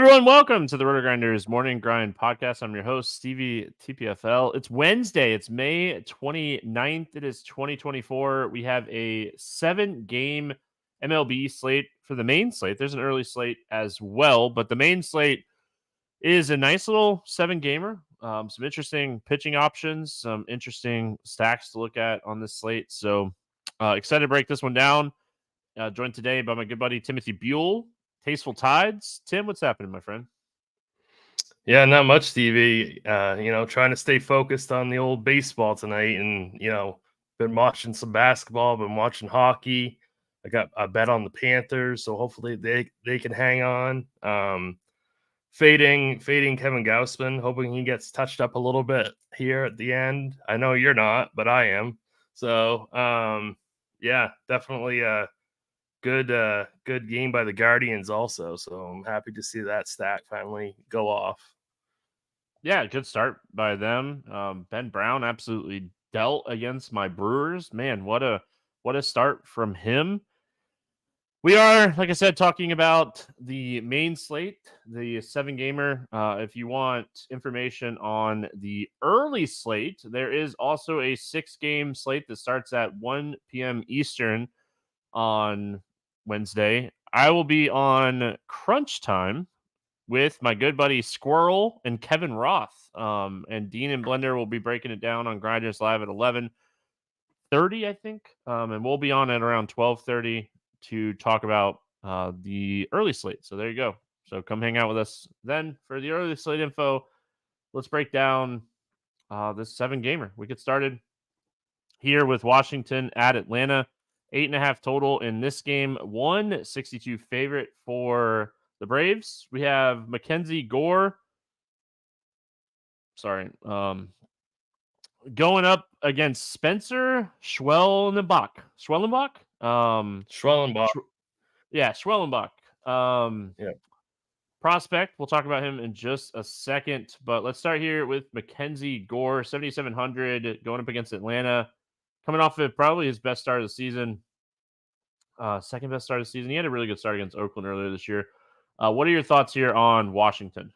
Everyone, welcome to the RotoGrinders Morning Grind podcast. I'm your host, Stevietpfl. It's Wednesday. It's May 29th. It is 2024. We have a 7-game MLB slate for the main slate. There's an early slate as well, but the main slate is a nice little 7-gamer. Some interesting pitching options, some interesting stacks to look at on this slate. So excited to break this one down. Joined today by my good buddy, Stevietpfl, TastefulTides. Tim, what's happening, my friend? Yeah, not much, Stevie. Trying to stay focused on the old baseball tonight, and been watching some basketball, been watching hockey. I got a bet on the Panthers, so hopefully they can hang on. Fading Kevin Gausman, hoping he gets touched up a little bit here at the end. I know you're not, but I am. So yeah, definitely good game by the Guardians also. So I'm happy to see that stack finally go off. Yeah, good start by them. Ben Brown absolutely dealt against my Brewers. Man, what a start from him. We are, like I said, talking about the main slate, the 7-gamer. If you want information on the early slate, there is also a 6-game slate that starts at 1 p.m. Eastern on Wednesday. I will be on crunch time with my good buddy Squirrel and Kevin Roth. And Dean and Blender will be breaking it down on Grinders Live at 11:30, I think. And we'll be on at around 12:30 to talk about the early slate. So there you go. So come hang out with us then for the early slate info. Let's break down this 7-gamer. We get started here with Washington at Atlanta. 8.5 total in this game. 162 favorite for the Braves. We have Mackenzie Gore. Sorry. Going up against Spencer Schwellenbach. Schwellenbach? Schwellenbach. Schwellenbach. Yeah. Prospect. We'll talk about him in just a second. But let's start here with Mackenzie Gore. 7,700 going up against Atlanta. Coming off of probably his best start of the season. Second best start of the season. He had a really good start against Oakland earlier this year. What are your thoughts here on Washington?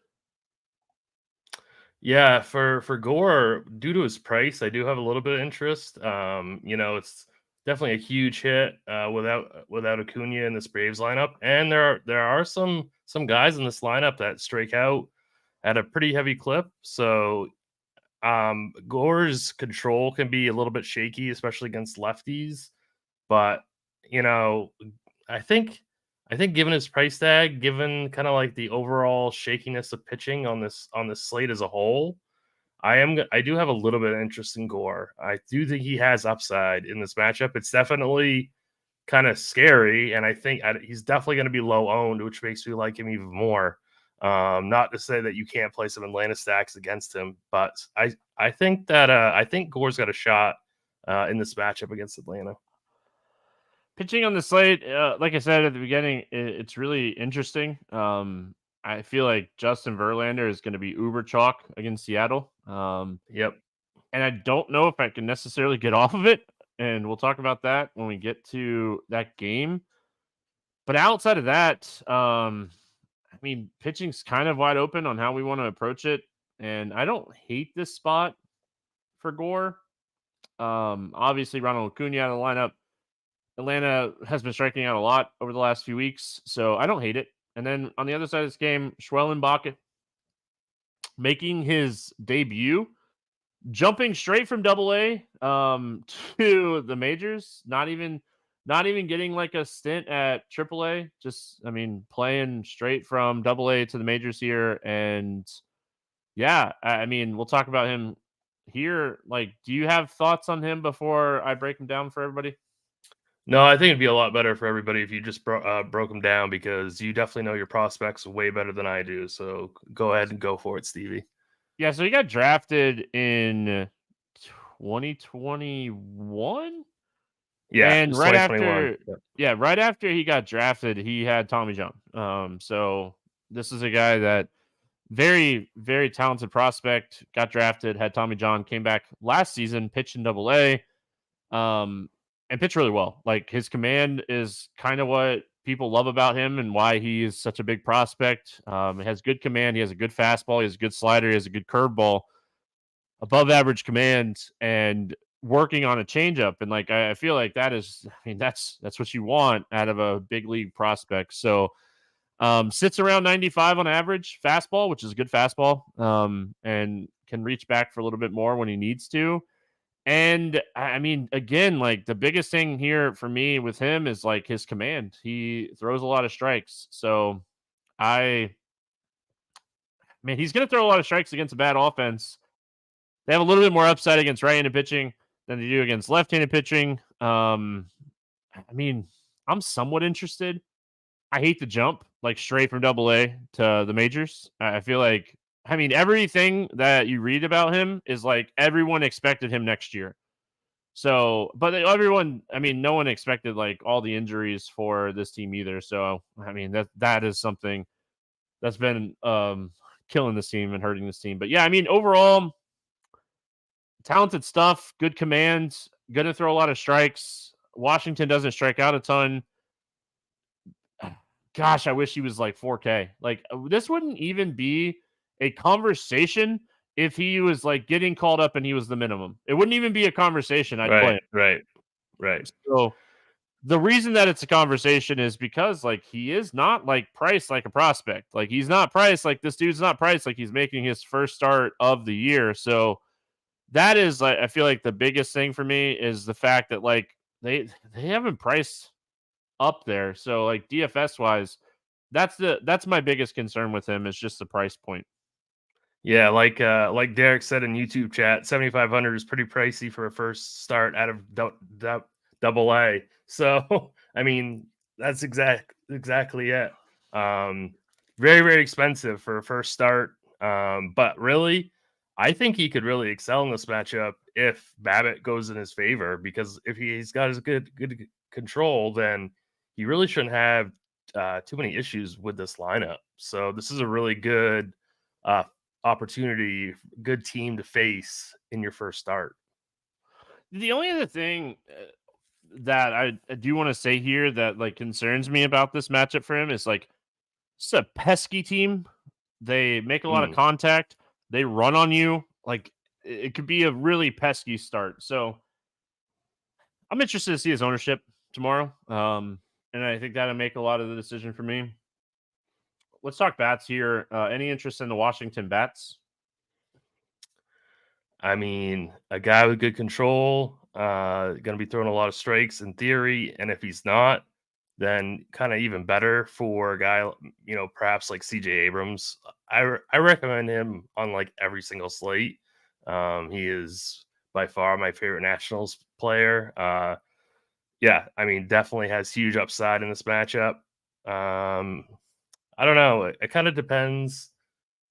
Yeah, for Gore, due to his price, I do have a little bit of interest. It's definitely a huge hit without Acuna in this Braves lineup, and there are some guys in this lineup that strike out at a pretty heavy clip. So Gore's control can be a little bit shaky, especially against lefties. But I think given his price tag, given kind of like the overall shakiness of pitching on this slate as a whole, I do have a little bit of interest in Gore. I do think he has upside in this matchup. It's definitely kind of scary, and I think he's definitely going to be low owned, which makes me like him even more. Not to say that you can't play some Atlanta stacks against him, but I think Gore's got a shot in this matchup against Atlanta. Pitching on the slate, like I said at the beginning, it's really interesting. I feel like Justin Verlander is going to be uber chalk against Seattle. Yep. And I don't know if I can necessarily get off of it. And we'll talk about that when we get to that game. But outside of that, pitching's kind of wide open on how we want to approach it. And I don't hate this spot for Gore. Obviously, Ronald Acuna out of the lineup. Atlanta has been striking out a lot over the last few weeks, so I don't hate it. And then on the other side of this game, Schwellenbach making his debut, jumping straight from Double-A to the majors, not even getting like a stint at Triple-A, just playing straight from Double-A to the majors here. And yeah, we'll talk about him here. Like, do you have thoughts on him before I break him down for everybody? No, I think it'd be a lot better for everybody if you just broke them down, because you definitely know your prospects way better than I do. So go ahead and go for it, Stevie. Yeah, so he got drafted in 2021. Yeah, and right after he got drafted, he had Tommy John. So this is a guy that very, very talented prospect, got drafted, had Tommy John, came back last season, pitched in Double-A. And pitch really well. Like, his command is kind of what people love about him and why he is such a big prospect. He has good command. He has a good fastball. He has a good slider. He has a good curveball, above average command, and working on a changeup. And like, I feel like that is, I mean, that's what you want out of a big league prospect. So sits around 95 on average fastball, which is a good fastball, and can reach back for a little bit more when he needs to. And I mean, again, like the biggest thing here for me with him is like his command. He throws a lot of strikes. So he's going to throw a lot of strikes against a bad offense. They have a little bit more upside against right-handed pitching than they do against left-handed pitching. I mean, I'm somewhat interested. I hate the jump, like straight from AA to the majors. I feel like, I mean, everything that you read about him is like everyone expected him next year. So, but everyone, I mean, no one expected like all the injuries for this team either. So, I mean, that is something that's been killing this team and hurting this team. But yeah, I mean, overall, talented stuff, good command, going to throw a lot of strikes. Washington doesn't strike out a ton. Gosh, I wish he was like 4K. Like, this wouldn't even be a conversation if he was like getting called up and he was the minimum. It wouldn't even be a conversation. I'd play him. Right. So the reason that it's a conversation is because like he is not like priced like a prospect. Like he's not priced like this dude's not priced like he's making his first start of the year. So that is like, I feel like the biggest thing for me is the fact that like they haven't priced up there. So like DFS wise, that's my biggest concern with him is just the price point. Yeah, like Derek said in YouTube chat, 7,500 is pretty pricey for a first start out of double A. So I mean, that's exactly it. Very, very expensive for a first start. But really, I think he could really excel in this matchup if Babbitt goes in his favor, because if he's got his good control, then he really shouldn't have too many issues with this lineup. So this is a really good opportunity, good team to face in your first start. The only other thing that I do want to say here that like concerns me about this matchup for him is like it's a pesky team. They make a lot of contact. They run on you. Like it could be a really pesky start. So I'm interested to see his ownership tomorrow. And I think that'll make a lot of the decision for me. Let's talk bats here. Any interest in the Washington bats? I mean, a guy with good control, going to be throwing a lot of strikes in theory. And if he's not, then kind of even better for a guy, perhaps like CJ Abrams. I recommend him on like every single slate. He is by far my favorite Nationals player. Yeah, I mean, definitely has huge upside in this matchup. I don't know. It kind of depends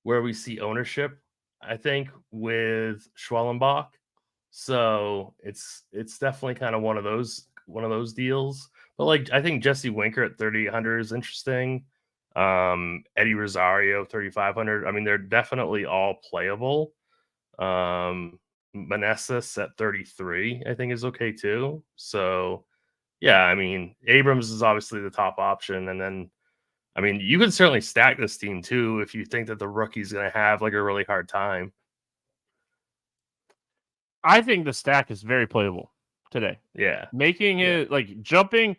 where we see ownership, I think, with Schwellenbach. So it's definitely kind of one of those deals. But like I think Jesse Winker at 3,800 is interesting. Eddie Rosario 3,500. I mean, they're definitely all playable. Meneses at 33, I think, is okay too. So yeah, I mean, Abrams is obviously the top option, and then I mean, you can certainly stack this team too if you think that the rookie's going to have like a really hard time. I think the stack is very playable today. Yeah. Making it like jumping,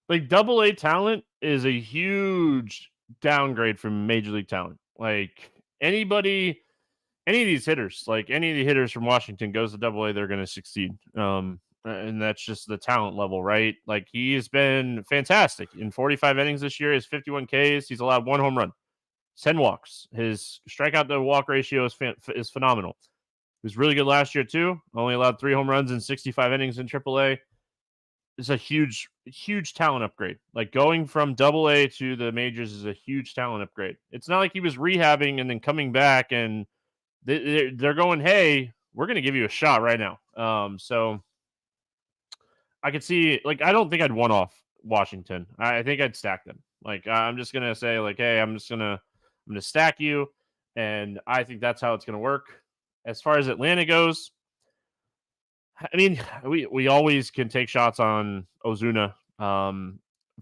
like AA talent is a huge downgrade from major league talent. Like any of these hitters, like any of the hitters from Washington goes to AA, they're going to succeed. And that's just the talent level, right? Like he has been fantastic in 45 innings this year. His 51 Ks. He's allowed 1 home run, 10 walks. His strikeout to walk ratio is phenomenal. He was really good last year too. Only allowed 3 home runs in 65 innings in AAA. It's a huge, huge talent upgrade. Like going from AA to the majors is a huge talent upgrade. It's not like he was rehabbing and then coming back and they're going, hey, we're going to give you a shot right now. So I could see, like, I don't think I'd one off Washington. I think I'd stack them. Like, I'm just gonna say, like, hey, I'm gonna stack you, and I think that's how it's gonna work. As far as Atlanta goes, I mean, we always can take shots on Ozuna.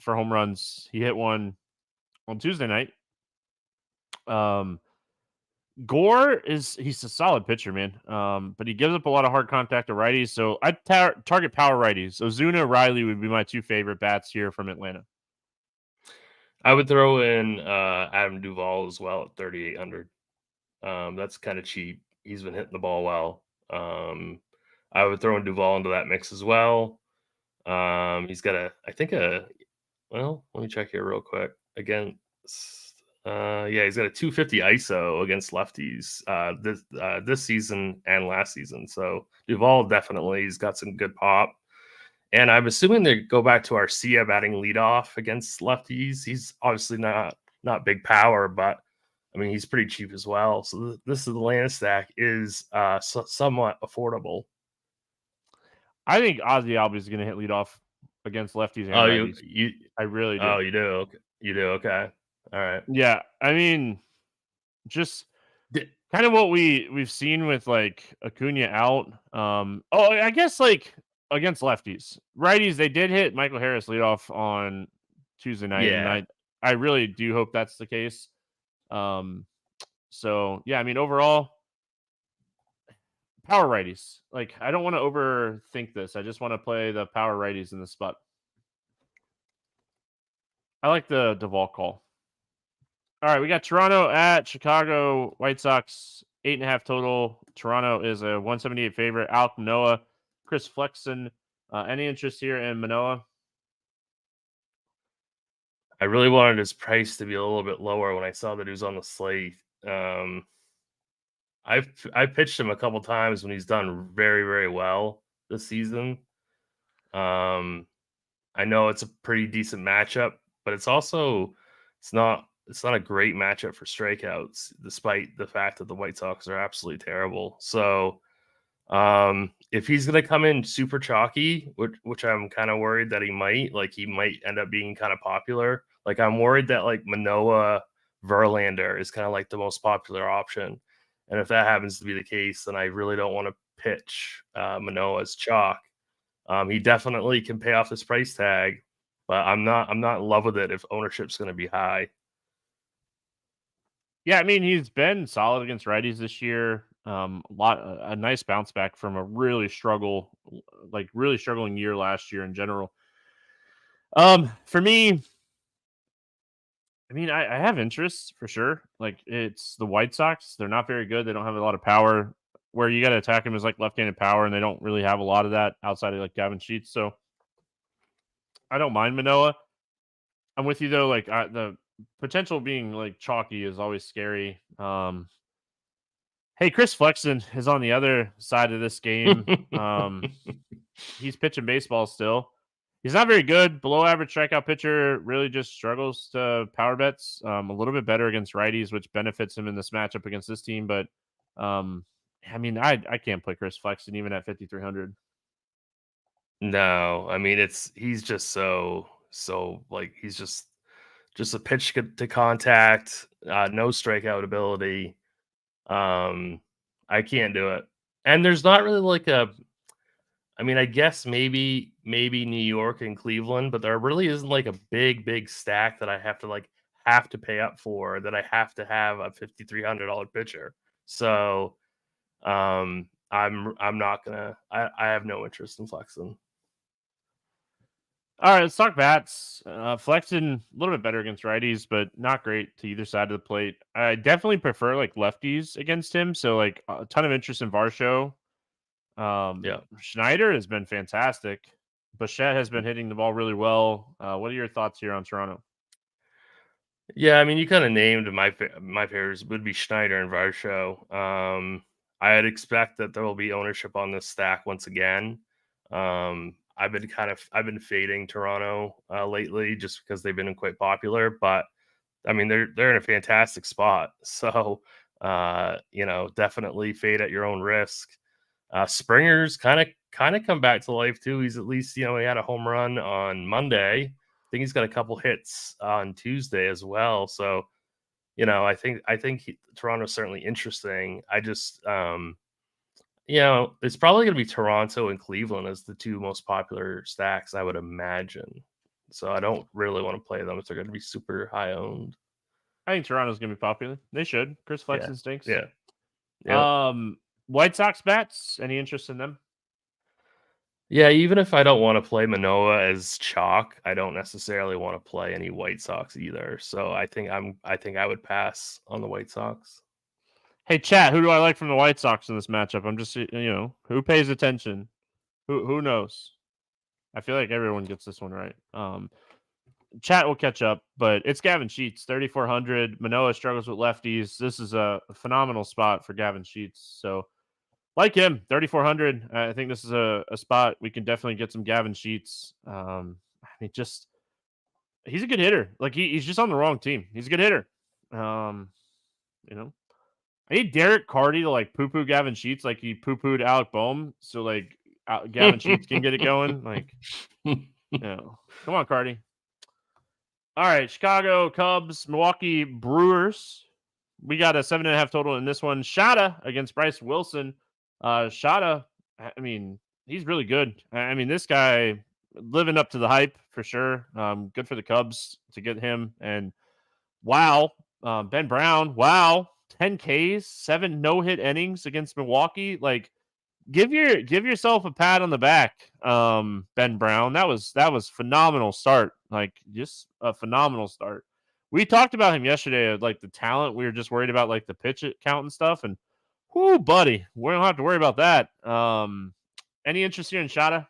for home runs. He hit one on Tuesday night. Gore he's a solid pitcher, man. But he gives up a lot of hard contact to righties. So I target power righties. Ozuna, Riley would be my two favorite bats here from Atlanta. I would throw in Adam Duvall as well at 3,800. That's kind of cheap. He's been hitting the ball well. I would throw in Duvall into that mix as well. He's got well, let me check here real quick. Again, yeah, he's got a 250 ISO against lefties this season and last season. So Duvall definitely he's got some good pop. And I'm assuming they go back to Arcia batting leadoff against lefties. He's obviously not big power, but I mean he's pretty cheap as well. So this Atlanta stack is somewhat affordable. I think Ozzy Albies is going to hit leadoff against lefties and righties. I really do. Oh, you do. Okay. You do. Okay. All right. Yeah, I mean, just kind of what we've seen with like Acuna out. I guess like against lefties, righties they did hit Michael Harris leadoff on Tuesday night, and I really do hope that's the case. So yeah, I mean overall, power righties. Like I don't want to overthink this. I just want to play the power righties in the spot. I like the Duvall call. All right, we got Toronto at Chicago White Sox, 8.5 total. Toronto is a 178 favorite. Alek Manoah, Chris Flexen. Any interest here in Manoah? I really wanted his price to be a little bit lower when I saw that he was on the slate. I've pitched him a couple times when he's done very, very well this season. I know it's a pretty decent matchup, but it's not a great matchup for strikeouts, despite the fact that the White Sox are absolutely terrible. So if he's going to come in super chalky, which I'm kind of worried that he might end up being kind of popular. Like I'm worried that like Manoah Verlander is kind of like the most popular option. And if that happens to be the case, then I really don't want to pitch Manoah as chalk. He definitely can pay off this price tag, but I'm not in love with it if ownership's going to be high. Yeah, I mean he's been solid against righties this year. A nice bounce back from a really struggling year last year in general. For me, I mean, I have interests for sure. Like it's the White Sox; they're not very good. They don't have a lot of power. Where you got to attack them is like left-handed power, and they don't really have a lot of that outside of like Gavin Sheets. So I don't mind Manoah. I'm with you though. Like the potential being like chalky is always scary. Hey, Chris Flexen is on the other side of this game. He's pitching baseball still. He's not very good. Below average strikeout pitcher, really just struggles to power bets. A little bit better against righties, which benefits him in this matchup against this team. But I mean, I can't play Chris Flexen even at 5,300. No, I mean he's just so like he's just a pitch to contact, no strikeout ability. I can't do it. And there's not really like I mean, I guess maybe New York and Cleveland, but there really isn't like a big stack that I have to pay up for, that I have to have a $5,300 pitcher. So I'm not gonna. I have no interest in flexing. All right, let's talk bats. Flexen a little bit better against righties, but not great to either side of the plate. I definitely prefer like lefties against him. So like a ton of interest in Varsho. Yeah. Schneider has been fantastic. Bichette has been hitting the ball really well. What are your thoughts here on Toronto? Yeah, I mean, you kind of named my favorites would be Schneider and Varsho. I'd expect that there will be ownership on this stack once again. I've been fading Toronto lately just because they've been quite popular, but I mean they're in a fantastic spot. So definitely fade at your own risk. Springer's kind of come back to life too. He's at least, he had a home run on Monday. I think he's got a couple hits on Tuesday as well. So, I think Toronto's certainly interesting. I just, it's probably going to be Toronto and Cleveland as the two most popular stacks, I would imagine. So I don't really want to play them if they're going to be super high owned. I think Toronto's going to be popular. They should. Chris Flexen stinks. Yeah. Yep. White Sox bats. Any interest in them? Yeah, even if I don't want to play Manoah as chalk, I don't necessarily want to play any White Sox either. So I think I would pass on the White Sox. Hey, chat. Who do I like from the White Sox in this matchup? I'm just who pays attention. Who knows? I feel like everyone gets this one right. Chat will catch up, but it's Gavin Sheets, 3,400. Manoah struggles with lefties. This is a phenomenal spot for Gavin Sheets. So, like him, 3,400. I think this is a spot we can definitely get some Gavin Sheets. He's a good hitter. Like he's just on the wrong team. He's a good hitter. Um, I need Derek Carty to like poo Gavin Sheets like he poo pooed Alec Boehm. So like Gavin Sheets can get it going. Like, come on, Carty. All right, Chicago Cubs, Milwaukee Brewers. We got a 7.5 total in this one. Shada against Bryce Wilson. Shada, I mean, he's really good. I mean, this guy living up to the hype for sure. Good for the Cubs to get him. And wow, Ben Brown. Wow, 10 Ks, 7 no-hit innings against Milwaukee. Like, give yourself a pat on the back, Ben Brown. That was phenomenal start. Like just a phenomenal start. We talked about him yesterday, like the talent. We were just worried about like the pitch count and stuff. And whoo, buddy, we don't have to worry about that. Any interest here in Shada?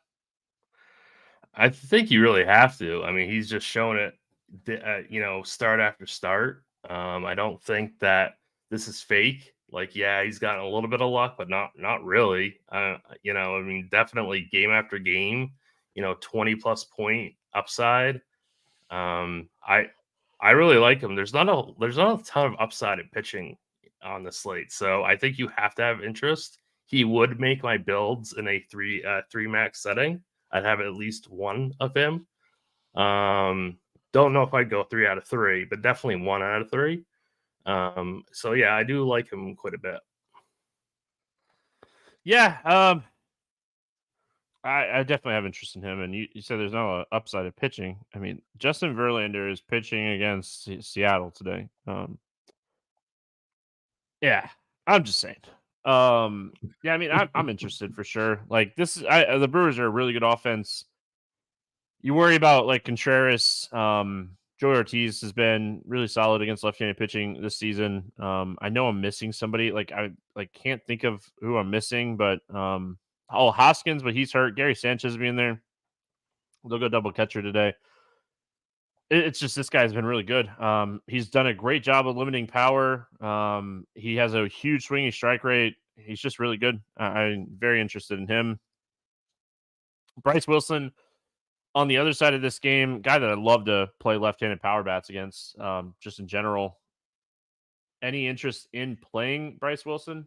I think you really have to. I mean, he's just shown it, start after start. I don't think that this is fake. Like, yeah, he's gotten a little bit of luck, but not really. I mean, definitely game after game, 20 plus point upside. I really like him. There's not a ton of upside in pitching on the slate, so I think you have to have interest. He would make my builds in a three max setting. I'd have at least one of him. Don't know if I'd go 3 out of 3, but definitely 1 out of 3. So yeah, I do like him quite a bit. Yeah, I definitely have interest in him. And you said there's no upside of pitching. I mean, Justin Verlander is pitching against Seattle today. Yeah, I'm just saying. Yeah, I mean, I'm interested for sure. Like this is the Brewers are a really good offense. You worry about like Contreras. Joey Ortiz has been really solid against left-handed pitching this season. I know I'm missing somebody. Like I can't think of who I'm missing, but Hoskins, but he's hurt. Gary Sanchez being there. They'll go double catcher today. It's just this guy's been really good. He's done a great job of limiting power. He has a huge swinging strike rate. He's just really good. I'm very interested in him. Bryce Wilson on the other side of this game, guy that I love to play left-handed power bats against, just in general. Any interest in playing Bryce Wilson?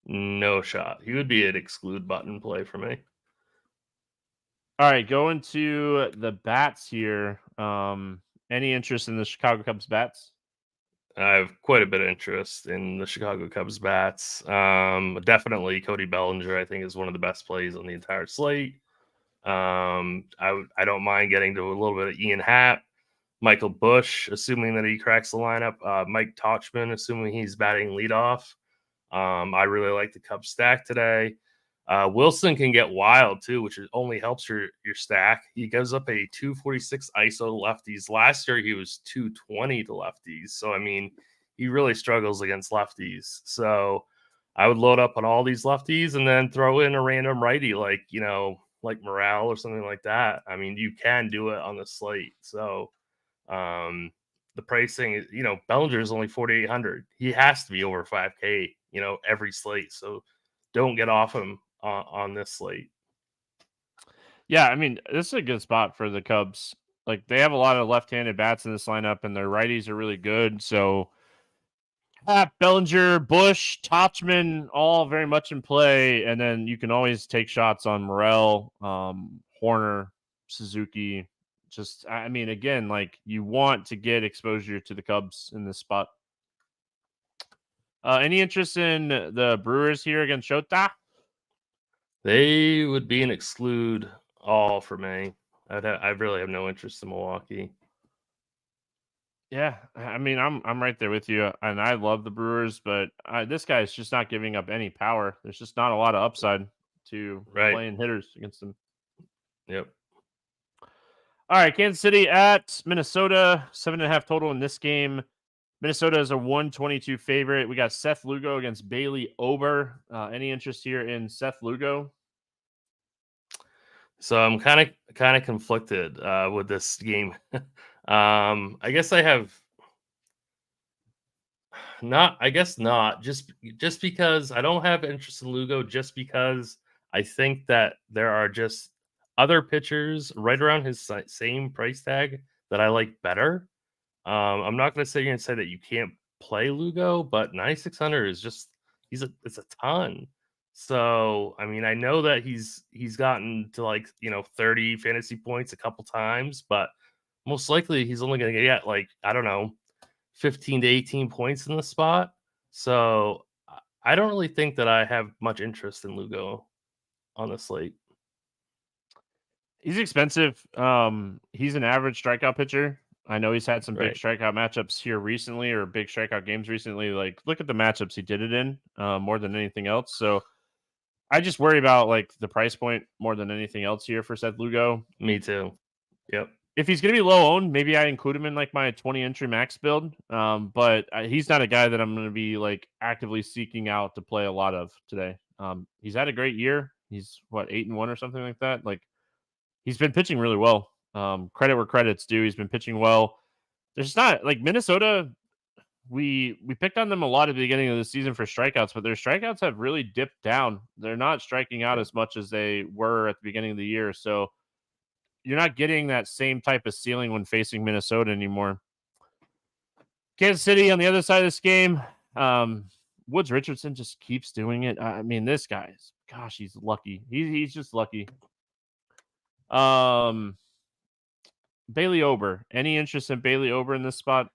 No shot. He would be an exclude button play for me. All right, going to the bats here. Any interest in the Chicago Cubs bats? I have quite a bit of interest in the Chicago Cubs bats. Definitely Cody Bellinger, I think, is one of the best plays on the entire slate. I don't mind getting to a little bit of Ian Happ, Michael Busch, assuming that he cracks the lineup. Mike Tauchman, assuming he's batting leadoff. I really like the Cubs stack today. Wilson can get wild too, which only helps your stack. He gives up a 246 ISO lefties. Last year he was 220 to lefties. So I mean, he really struggles against lefties. So I would load up on all these lefties and then throw in a random righty like Morale or something like that. I mean, you can do it on the slate. So the pricing is, Bellinger is only 4,800. He has to be over 5K, every slate. So don't get off him on this slate. Yeah, I mean, this is a good spot for the Cubs. Like they have a lot of left-handed bats in this lineup, and their righties are really good. So Bellinger, Busch, Tauchman, all very much in play. And then you can always take shots on Morel, Horner, Suzuki. Just, I mean, again, like you want to get exposure to the Cubs in this spot. Any interest in the Brewers here against Shota? They would be an exclude all for me. I really have no interest in Milwaukee. Yeah, I mean, I'm right there with you, and I love the Brewers, but this guy's just not giving up any power. There's just not a lot of upside to Right. playing hitters against him. Yep. All right, Kansas City at Minnesota, 7.5 total in this game. Minnesota is a 122 favorite. We got Seth Lugo against Bailey Ober. Any interest here in Seth Lugo? So I'm kind of conflicted with this game. I guess I have not. I guess not. Just because I don't have interest in Lugo. Just because I think that there are just other pitchers right around his same price tag that I like better. I'm not going to sit here and say that you can't play Lugo, but 9,600 is just it's a ton. So I mean, I know that he's gotten to like 30 fantasy points a couple times, but most likely he's only going to get like I don't know 15 to 18 points in the spot. So I don't really think that I have much interest in Lugo on the slate. He's expensive. He's an average strikeout pitcher. I know he's had some big Right. strikeout matchups here recently, or big strikeout games recently. Like, look at the matchups he did it in, more than anything else. So I just worry about like the price point more than anything else here for Seth Lugo. Me too. Yep. If he's going to be low owned, maybe I include him in like my 20 entry max build. But he's not a guy that I'm going to be like actively seeking out to play a lot of today. He's had a great year. He's what 8-1 or something like that. Like he's been pitching really well. Credit where credit's due. He's been pitching well. There's not like Minnesota. We picked on them a lot at the beginning of the season for strikeouts, but their strikeouts have really dipped down. They're not striking out Yep. as much as they were at the beginning of the year. So you're not getting that same type of ceiling when facing Minnesota anymore. Kansas City on the other side of this game, Woods Richardson just keeps doing it. I mean, this guy's gosh, he's lucky. He's just lucky. Um, Bailey Ober. Any interest in Bailey Ober in this spot?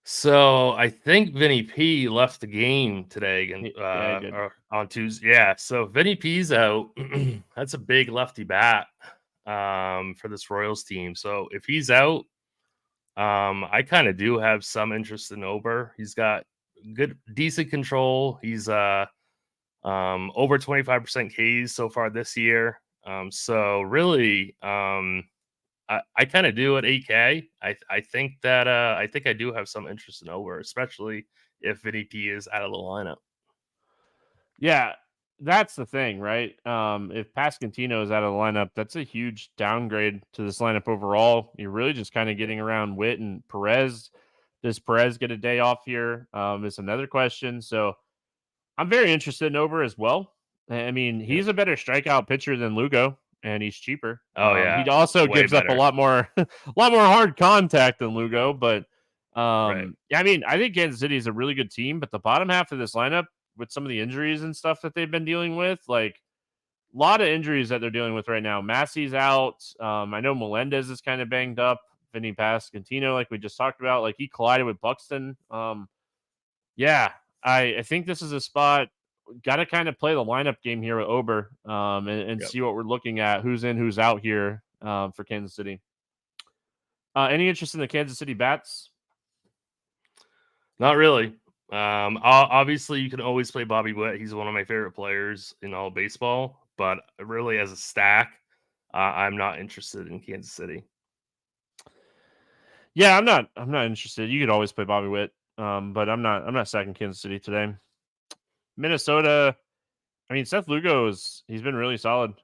So I think Vinny P left the game today again Yeah, he did. on Tuesday. Yeah, so Vinny P's out. That's a big lefty bat for this Royals team. So if he's out, I kind of do have some interest in Ober. He's got decent control. He's over 25% Ks so far this year. So really, I kind of do at 8K. I think that I think I do have some interest in Ober, especially if Vinny P is out of the lineup. Yeah, that's the thing, right? If Pascantino is out of the lineup, that's a huge downgrade to this lineup overall. You're really just kind of getting around Witt and Perez. Does Perez get a day off here? Is another question. So I'm very interested in Ober as well. I mean, Yep. he's a better strikeout pitcher than Lugo, and he's cheaper. Oh yeah, He also way gives up a better. lot more, a lot more hard contact than Lugo. But Right. yeah, I mean, I think Kansas City is a really good team, but the bottom half of this lineup, with some of the injuries and stuff that they've been dealing with, like a lot of injuries that they're dealing with right now. Massey's out. I know Melendez is kind of banged up. Vinny Pascantino, like we just talked about, like he collided with Buxton. Yeah, I think this is a spot. Got to kind of play the lineup game here with Ober, and Yep. see what we're looking at. Who's in, who's out here for Kansas City. Any interest in the Kansas City Bats? Not really. Obviously, you can always play Bobby Witt. He's one of my favorite players in all baseball. But really, as a stack, I'm not interested in Kansas City. Yeah, I'm not interested. You could always play Bobby Witt, but I'm not stacking Kansas City today. Minnesota. I mean, Seth Lugo he's been really solid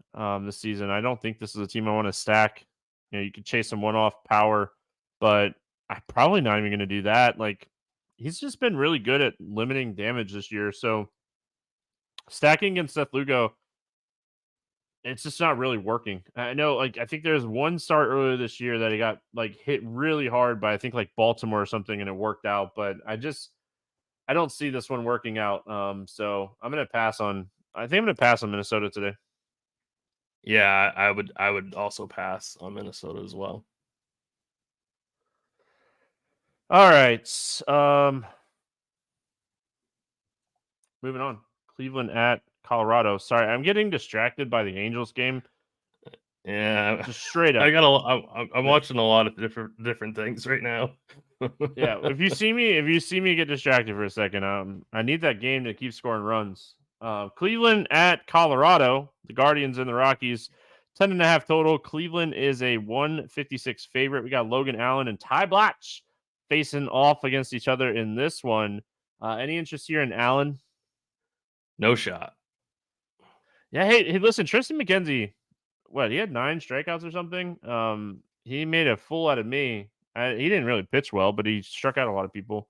this season. I don't think this is a team I want to stack. You know, you could chase some one-off power, but I'm probably not even going to do that. Like, he's just been really good at limiting damage this year. So stacking against Seth Lugo, it's just not really working. I know, like, I think there's one start earlier this year that he got like hit really hard by I think like Baltimore or something, and it worked out. But I don't see this one working out. So I'm gonna pass on. I think I'm gonna pass on Minnesota today. Yeah, I would also pass on Minnesota as well. All right. Moving on. Cleveland at Colorado. Sorry, I'm getting distracted by the Angels game. Yeah, Just straight up. I'm watching a lot of different things right now. Yeah, if you see me get distracted for a second, I need that game to keep scoring runs. Cleveland at Colorado, the Guardians and the Rockies, 10.5 total. Cleveland is a 156 favorite. We got Logan Allen and Ty Blatch facing off against each other in this one. Any interest here in Allen? No shot. Yeah, hey, listen, Tristan McKenzie, what, he had 9 strikeouts or something? He made a fool out of me. He didn't really pitch well, but he struck out a lot of people.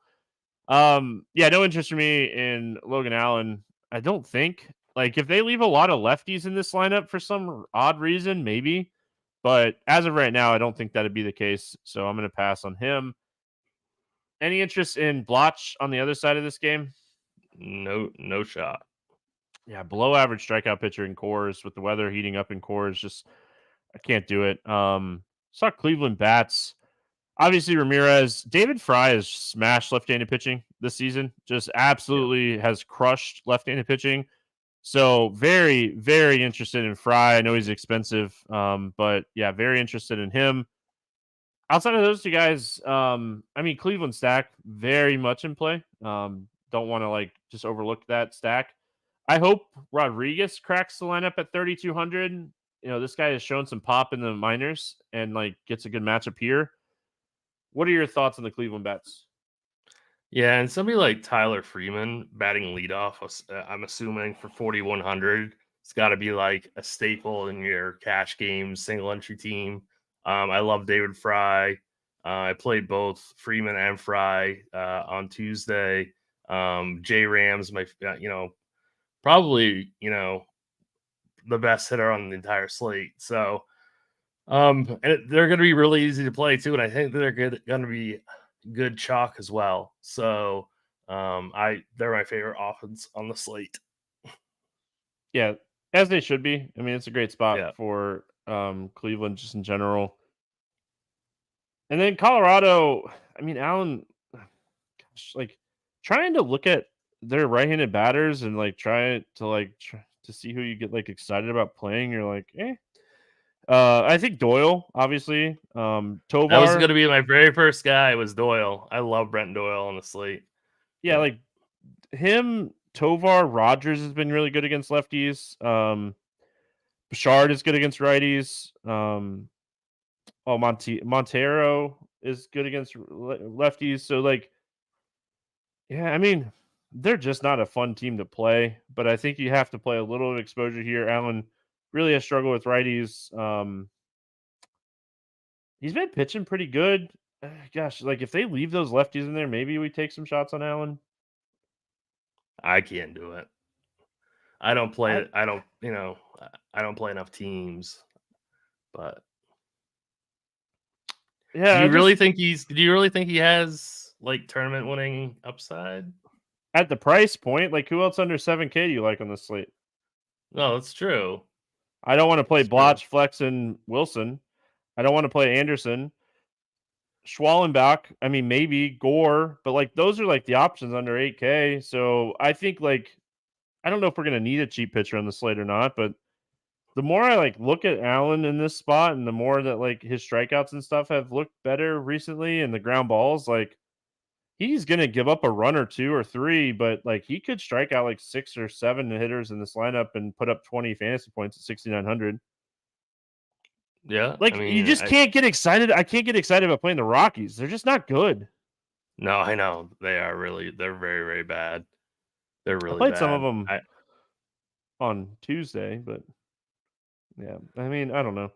Yeah, no interest for me in Logan Allen. I don't think. Like, if they leave a lot of lefties in this lineup for some odd reason, maybe. But as of right now, I don't think that'd be the case. So I'm going to pass on him. Any interest in Blotch on the other side of this game? No shot. Yeah, below average strikeout pitcher in Coors with the weather heating up in Coors. Just, I can't do it. Saw Cleveland bats. Obviously, Ramirez, David Fry has smashed left-handed pitching this season. Just absolutely has crushed left-handed pitching. So very, very interested in Fry. I know he's expensive, but yeah, very interested in him. Outside of those two guys, I mean, Cleveland stack very much in play. Don't want to like just overlook that stack. I hope Rodriguez cracks the lineup at 3,200. This guy has shown some pop in the minors and like gets a good matchup here. What are your thoughts on the Cleveland bats? Yeah, and somebody like Tyler Freeman batting leadoff, I'm assuming for 4,100, it's got to be like a staple in your cash games, single entry team. I love David Fry. I played both Freeman and Fry on Tuesday. J Rams, probably the best hitter on the entire slate. So, and they're going to be really easy to play too, and I think they're going to be good chalk as well. So they're my favorite offense on the slate. Yeah, as they should be. I mean, it's a great spot Yeah. for Cleveland just in general. And then Colorado, I mean, Allen, gosh, like trying to look at their right-handed batters and like try to see who you get like excited about playing. You're like, eh. I think Doyle, obviously. That was going Tovar, to be my very first guy was Doyle. I love Brent Doyle on the slate. yeah, like him. Tovar, Rogers has been really good against lefties. Bouchard is good against righties. Montero is good against lefties. So, like, yeah, I mean, they're just not a fun team to play. But I think you have to play a little exposure here. Allen really has struggled with righties. He's been pitching pretty good. Gosh, like if they leave those lefties in there, maybe we take some shots on Allen. I can't do it. I don't play I, it. I don't play enough teams. But yeah, do you really think he has like tournament winning upside? at the price point, like who else under 7K do you like on the slate? No, that's true. I don't want to play That's true. Blotch, Flex, and Wilson. I don't want to play Anderson. Schwallenbach, I mean, maybe Gore, but like those are like the options under 8K. So I think like I don't know if we're gonna need a cheap pitcher on the slate or not, but the more I like look at Allen in this spot and the more that like his strikeouts and stuff have looked better recently and the ground balls, like he's gonna give up a run or 2 or 3, but like he could strike out like 6 or 7 hitters in this lineup and put up 20 fantasy points at 6,900. Yeah, Like, you just can't get excited. I can't get excited about playing the Rockies. They're just not good. No, I know. They're very, very bad. They're I really played bad. some of them on Tuesday, but yeah, I mean, I don't know.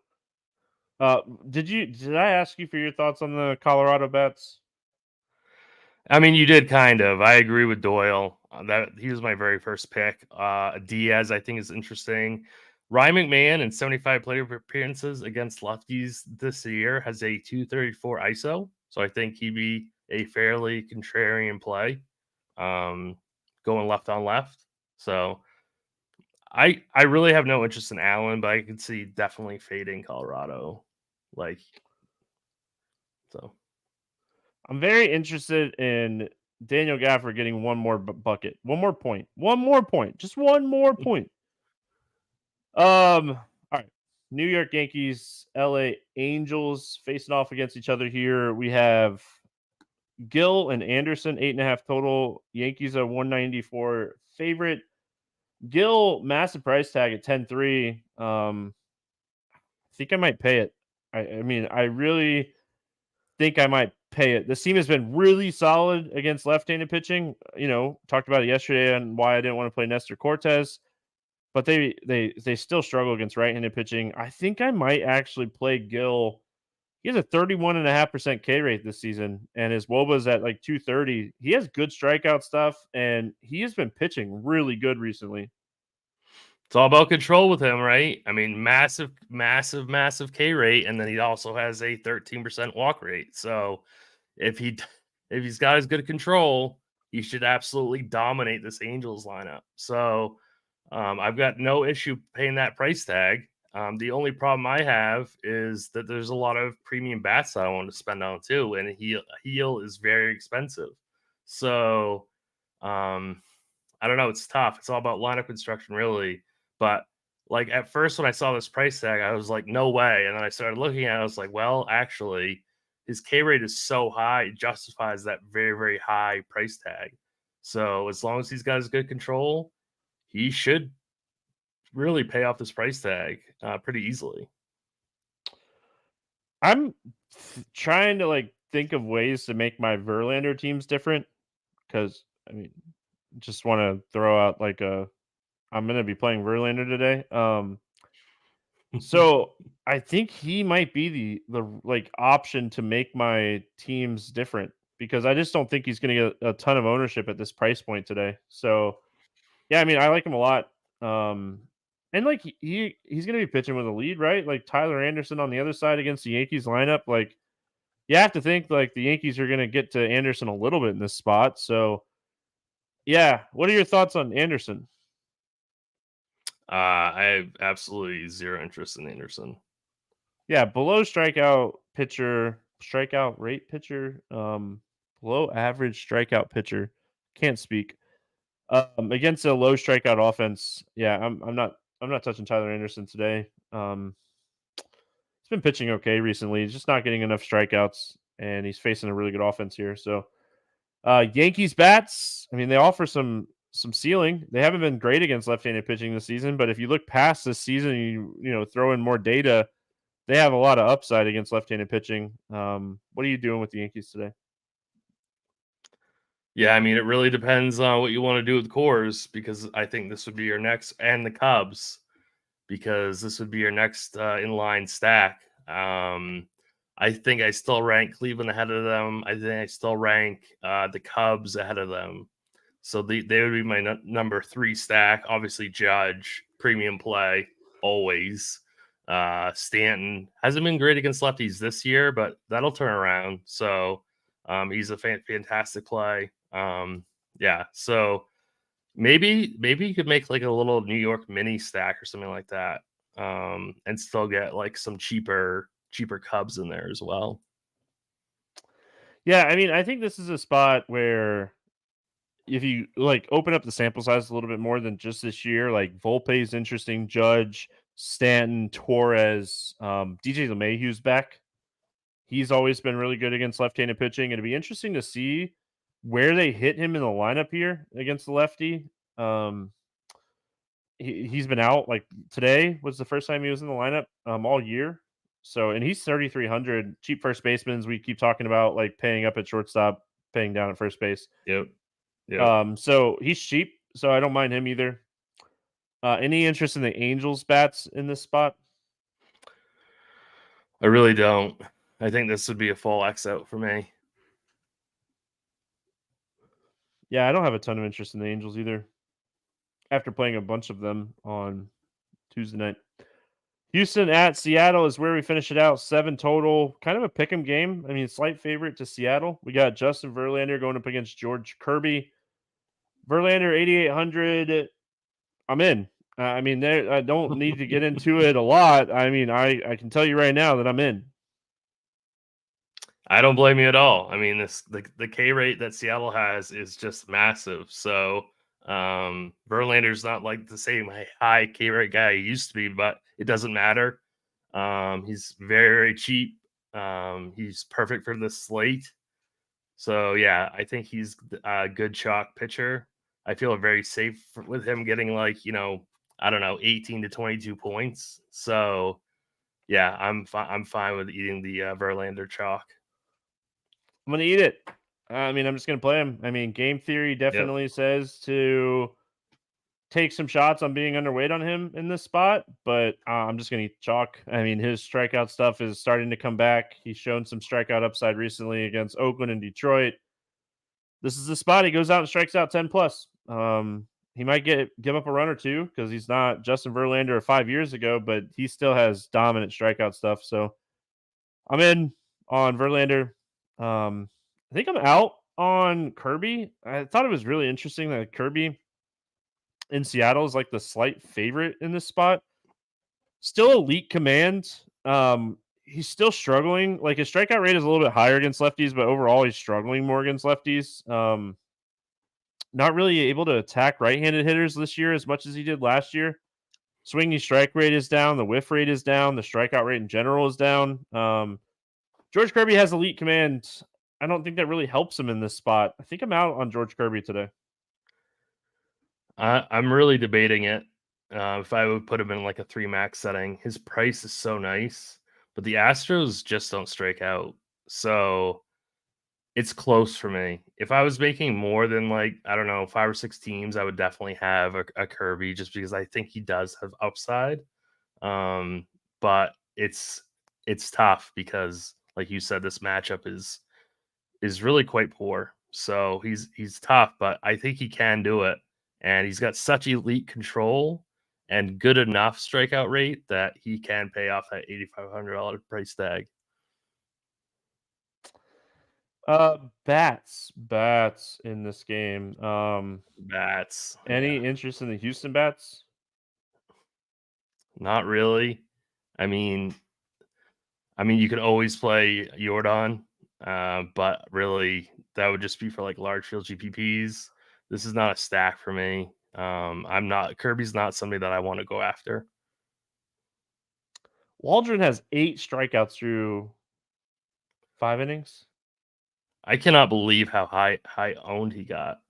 Did I ask you for your thoughts on the Colorado bets? I mean, you did kind of. I agree with Doyle. That he was my very first pick. Diaz, I think, is interesting. Ryan McMahon in 75 plate appearances against lefties this year has a 234 ISO. So I think he'd be a fairly contrarian play, going left on left. So I really have no interest in Allen, but I could see definitely fading Colorado. So I'm very interested in Daniel Gafford getting one more bucket, one more point, just one more point. All right. New York Yankees, LA Angels facing off against each other here. We have Gill and Anderson, 8.5 total. Yankees are 194 favorite. Gill, massive price tag at 10-3. I think I might pay it. I mean, I really think I might pay it. This team has been really solid against left-handed pitching. Talked about it yesterday and why I didn't want to play Nestor Cortez, but they still struggle against right-handed pitching. I think I might actually play Gill. He has a 31.5% K rate this season, and his WOBA's at like 230. He has good strikeout stuff, and he has been pitching really good recently. It's all about control with him, right? I mean, massive, massive, massive K rate, and then he also has a 13% walk rate. So if he's got as good control, he should absolutely dominate this Angels lineup. So I've got no issue paying that price tag. The only problem I have is that there's a lot of premium bats that I want to spend on too, and Heel is very expensive. So I don't know. It's tough. It's all about lineup construction, really. But like at first, when I saw this price tag, I was like, no way. And then I started looking at it. I was like, well, actually, his K rate is so high, it justifies that very, very high price tag. So as long as he's got his good control, he should really pay off this price tag pretty easily. I'm trying to think of ways to make my Verlander teams different because I mean, just want to throw out I'm going to be playing Verlander today. So I think he might be the option to make my teams different because I just don't think he's going to get a ton of ownership at this price point today. So yeah, I mean, I like him a lot. And he's going to be pitching with a lead, right? Like Tyler Anderson on the other side against the Yankees lineup. Like you have to think the Yankees are going to get to Anderson a little bit in this spot. So yeah, what are your thoughts on Anderson? I have absolutely zero interest in Anderson. Yeah, below strikeout rate pitcher, below average strikeout pitcher. Can't speak. Against a low strikeout offense. Yeah, I'm not touching Tyler Anderson today. He's been pitching okay recently. He's just not getting enough strikeouts, and he's facing a really good offense here. So, Yankees bats. I mean, they offer some ceiling. They haven't been great against left-handed pitching this season, but if you look past this season, you throw in more data. They have a lot of upside against left-handed pitching. What are you doing with the Yankees today? Yeah, I mean, it really depends on what you want to do with Coors because I think this would be your next, and the Cubs, because this would be your next inline stack. I think I still rank Cleveland ahead of them. I think I still rank the Cubs ahead of them. So they would be my number 3 stack. Obviously, Judge, premium play, always. Stanton hasn't been great against lefties this year, but that'll turn around. So he's a fantastic play. Yeah, so maybe you could make like a little New York mini stack or something like that, and still get like some cheaper Cubs in there as well. Yeah, I mean, I think this is a spot where if you open up the sample size a little bit more than just this year, like Volpe's interesting, Judge, Stanton, Torres, DJ LeMahieu's back. He's always been really good against left-handed pitching. It'd be interesting to see where they hit him in the lineup here against the lefty. He's been out. Like today was the first time he was in the lineup all year. So, and he's 3,300 cheap first baseman. We keep talking about paying up at shortstop, paying down at first base. Yep. So he's cheap. So I don't mind him either. Any interest in the Angels bats in this spot? I really don't. I think this would be a full X out for me. Yeah, I don't have a ton of interest in the Angels either. After playing a bunch of them on Tuesday night. Houston at Seattle is where we finish it out. 7 total. Kind of a pick 'em game. I mean, slight favorite to Seattle. We got Justin Verlander going up against George Kirby. Verlander 8,800. I'm in. I mean, I don't need to get into it a lot. I mean, I can tell you right now that I'm in. I don't blame you at all. I mean, the K rate that Seattle has is just massive. So Verlander's not like the same high K rate guy he used to be, but it doesn't matter. He's very, very cheap. He's perfect for this slate. So yeah, I think he's a good chalk pitcher. I feel very safe with him getting like, I don't know, 18 to 22 points. So yeah, I'm fine with eating the Verlander chalk. I'm gonna eat it. I'm just gonna play him. Game theory Yep. definitely says to take some shots on being underweight on him in this spot, but I'm just gonna eat chalk. His strikeout stuff is starting to come back. He's shown some strikeout upside recently against Oakland and Detroit. This is the spot he goes out and strikes out 10 plus. He might give up a run or two because he's not Justin Verlander of 5 years ago, but he still has dominant strikeout stuff. So I'm in on Verlander. I think I'm out on Kirby. I thought it was really interesting that Kirby in Seattle is like the slight favorite in this spot. Still elite command. He's still struggling. Like his strikeout rate is a little bit higher against lefties, but overall he's struggling more against lefties. Not really able to attack right-handed hitters this year as much as he did last year. Swinging strike rate is down. The whiff rate is down. The strikeout rate in general is down. George Kirby has elite command. I don't think that really helps him in this spot. I think I'm out on George Kirby today. I'm really debating it. If I would put him in like a 3 max setting, his price is so nice, but the Astros just don't strike out. So it's close for me. If I was making more than like, I don't know, 5 or 6 teams, I would definitely have a Kirby just because I think he does have upside. But it's tough because like you said, this matchup is really quite poor. So he's tough, but I think he can do it. And he's got such elite control and good enough strikeout rate that he can pay off that $8,500 price tag. Bats in this game. Bats. Any Yeah. interest in the Houston bats? Not really. I mean, you could always play Jordan, but really that would just be for like large field GPPs. This is not a stack for me. I'm not Kirby's not somebody that I want to go after. Waldron has 8 strikeouts through 5 innings. I cannot believe how high owned he got.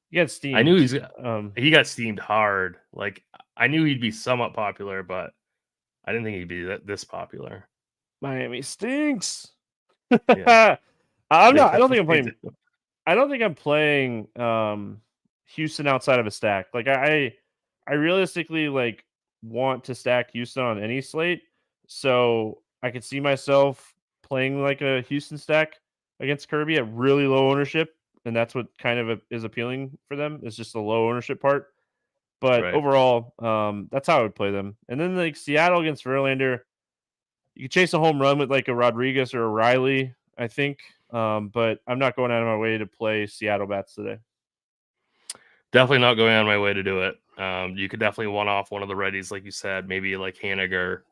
He got I knew steamed. he got steamed hard. Like I knew he'd be somewhat popular, but I didn't think he'd be this popular. Miami stinks. Yeah, I'm they not. I don't think I'm definitely playing. do. I don't think I'm playing Houston outside of a stack. Like I realistically like want to stack Houston on any slate. So I could see myself playing like a Houston stack against Kirby at really low ownership, and that's what kind of is appealing for them. Is just the low ownership part. But Right. overall, that's how I would play them. And then like Seattle against Verlander, you could chase a home run with like a Rodriguez or a Riley, I think. But I'm not going out of my way to play Seattle bats today. Definitely not going on my way to do it. You could definitely one off one of the readies, like you said, maybe like Haniger,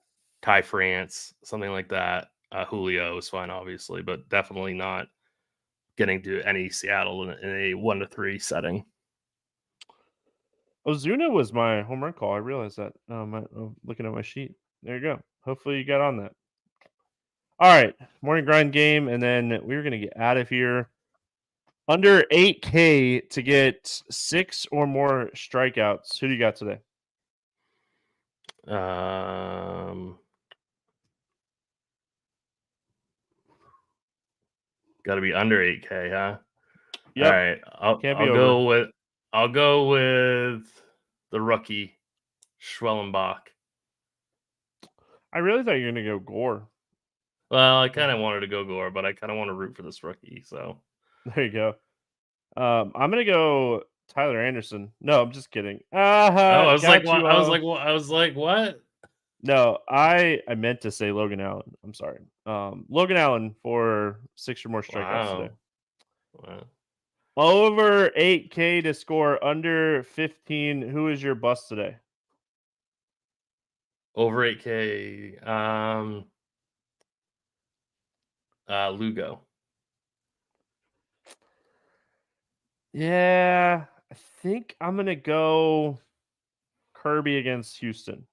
Ty France, something like that. Julio is fine, obviously, but definitely not getting to any Seattle in a 1-3 setting. Ozuna was my home run call. I realized that. Looking at my sheet. There you go. Hopefully you got on that. All right, morning grind game, and then we're gonna get out of here. Under 8K to get 6 or more strikeouts. Who do you got today? Got to be under 8K, huh? All Yep, right, can't be I'll over. go with the rookie Schwellenbach. I really thought you were gonna go Gore. Well, I kind of wanted to go Gore, but I kind of want to root for this rookie. So There you go. I'm gonna go Tyler Anderson. No, I'm just kidding. I was like, Got what? you I was all. like, what? I was like, what? No, I meant to say Logan Allen. I'm sorry. Logan Allen for 6 or more strikeouts today. Wow. Over 8K to score under 15. Who is your bust today? Over 8K. Lugo. Yeah, I think I'm gonna go Kirby against Houston.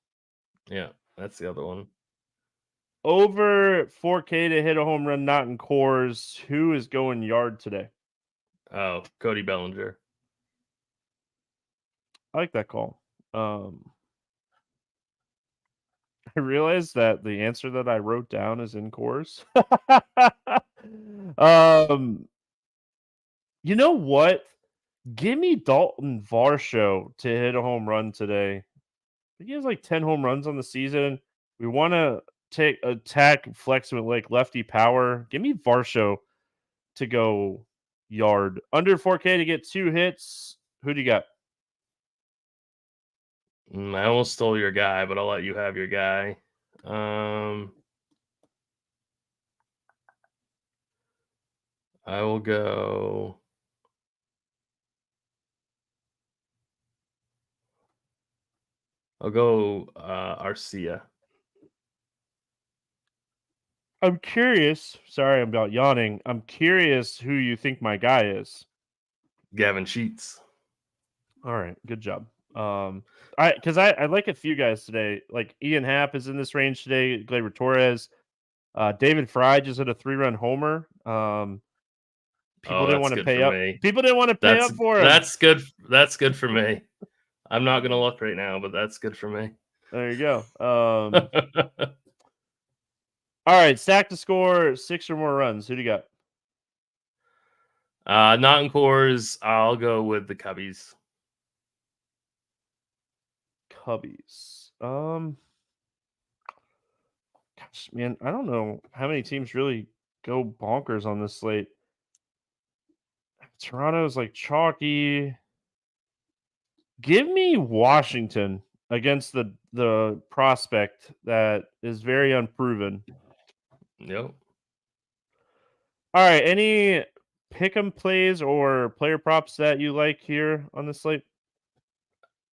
Yeah, that's the other one. over 4K to hit a home run, not in Coors. Who is going yard today? Oh, Cody Bellinger. I like that call. I realized that the answer that I wrote down is in Coors. You know what? Give me Dalton Varsho to hit a home run today. He has like 10 home runs on the season. We want to attack flex with like lefty power. Give me Varsho to go yard. Under 4K to get 2 hits. Who do you got? I almost stole your guy, but I'll let you have your guy. I will go. I'll go Arcia. I'm curious. Sorry, I'm about yawning. I'm curious who you think my guy is. Gavin Sheets. All right, good job. I like a few guys today. Like Ian Happ is in this range today. Gleyber Torres, David Fry just hit a 3-run homer. People didn't that's want to good pay for up. me. People didn't want to pay up for him. That's good. That's good for me. I'm not gonna look right now, but that's good for me. There you go. All right, stack to score 6 or more runs. Who do you got? Not in Coors. I'll go with the Cubbies. Cubbies. Gosh, man, I don't know how many teams really go bonkers on this slate. Toronto's like chalky. Give me Washington against the prospect that is very unproven. Yep. All right, any pick 'em plays or player props that you like here on the slate?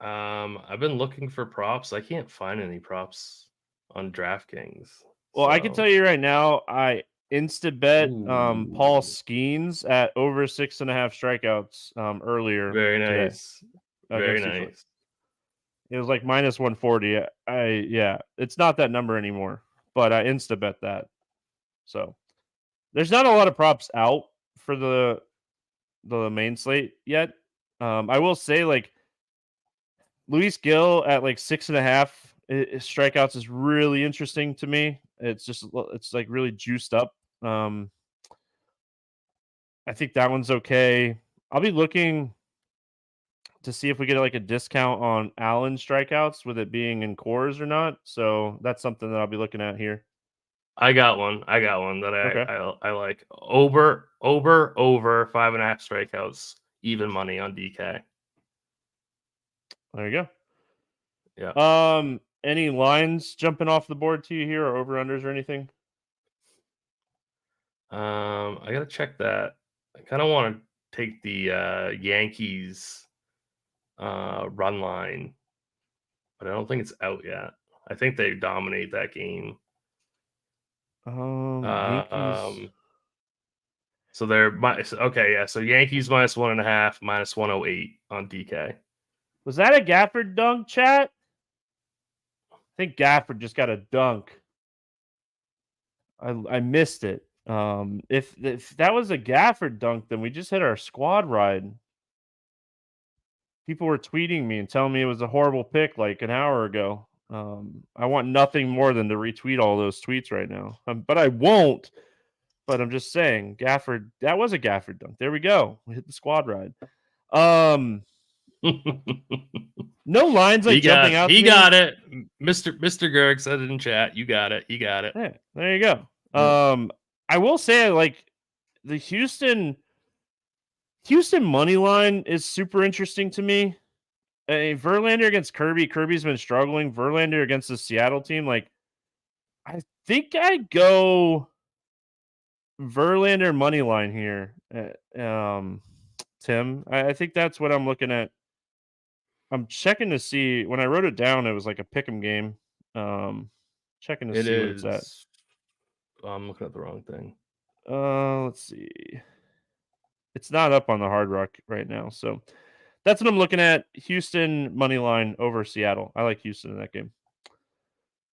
I've been looking for props. I can't find any props on DraftKings. Well, I can tell you right now, I insta bet Paul Ooh. Skeens at over 6.5 strikeouts earlier Very today nice. Very against Detroit. nice. It was like minus 140. It's not that number anymore, but I insta bet that. So there's not a lot of props out for the main slate yet. I will say like Luis Gil at like 6.5 strikeouts is really interesting to me. It's like really juiced up. I think that one's okay. I'll be looking to see if we get like a discount on Allen strikeouts with it being in Coors or not. So that's something that I'll be looking at here. I got one that Okay. I like. Over 5.5 strikeouts, even money on DK. There you go. Yeah. Any lines jumping off the board to you here, or over unders or anything? I gotta check that. I kind of want to take the Yankees run line, but I don't think it's out yet. I think they dominate that game. Yankees. So they're okay, yeah. So Yankees minus 1.5, minus 108 on DK. Was that a Gafford dunk, chat? I think Gafford just got a dunk. I missed it. If that was a Gafford dunk, then we just hit our squad ride. People were tweeting me and telling me it was a horrible pick like an hour ago. I want nothing more than to retweet all those tweets right now, but I won't. But I'm just saying, Gafford. That was a Gafford dunk. There we go. We hit the squad ride. No lines like jumping out. He got it. Mr. Gerg said it in chat. You got it. He got it. Yeah, there you go. I will say, like the Houston money line is super interesting to me. Verlander against Kirby. Kirby's been struggling. Verlander against the Seattle team. Like, I think I'd go Verlander money line here. Tim, I think that's what I'm looking at. I'm checking to see. When I wrote it down, it was like a pick'em game. Checking to see what it's at. I'm looking at the wrong thing. Let's see. It's not up on the Hard Rock right now, so that's what I'm looking at. Houston money line over Seattle. I like Houston in that game.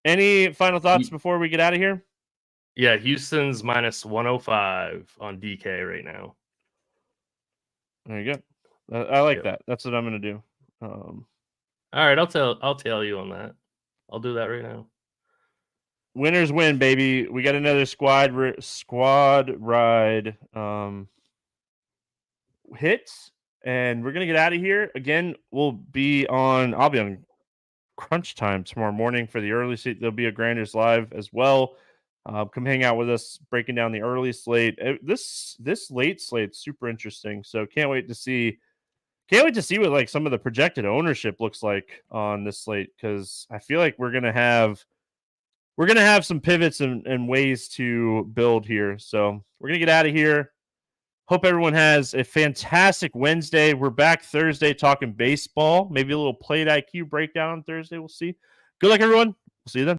Any final thoughts before we get out of here? Yeah, Houston's minus 105 on DK right now. There you go. I like Yep. that. That's what I'm gonna do. All right, I'll tell you on that. I'll do that right now. Winners win, baby. We got another squad ride hits, and we're gonna get out of here. Again, I'll be on crunch time tomorrow morning for the early slate. There'll be a Grinders live as well. Come hang out with us, breaking down the early slate. This late slate's super interesting. So can't wait to see what like some of the projected ownership looks like on this slate, because I feel like we're gonna have some pivots and ways to build here. So we're gonna get out of here. Hope everyone has a fantastic Wednesday. We're back Thursday talking baseball. Maybe a little plate IQ breakdown on Thursday. We'll see. Good luck, everyone. We'll see you then.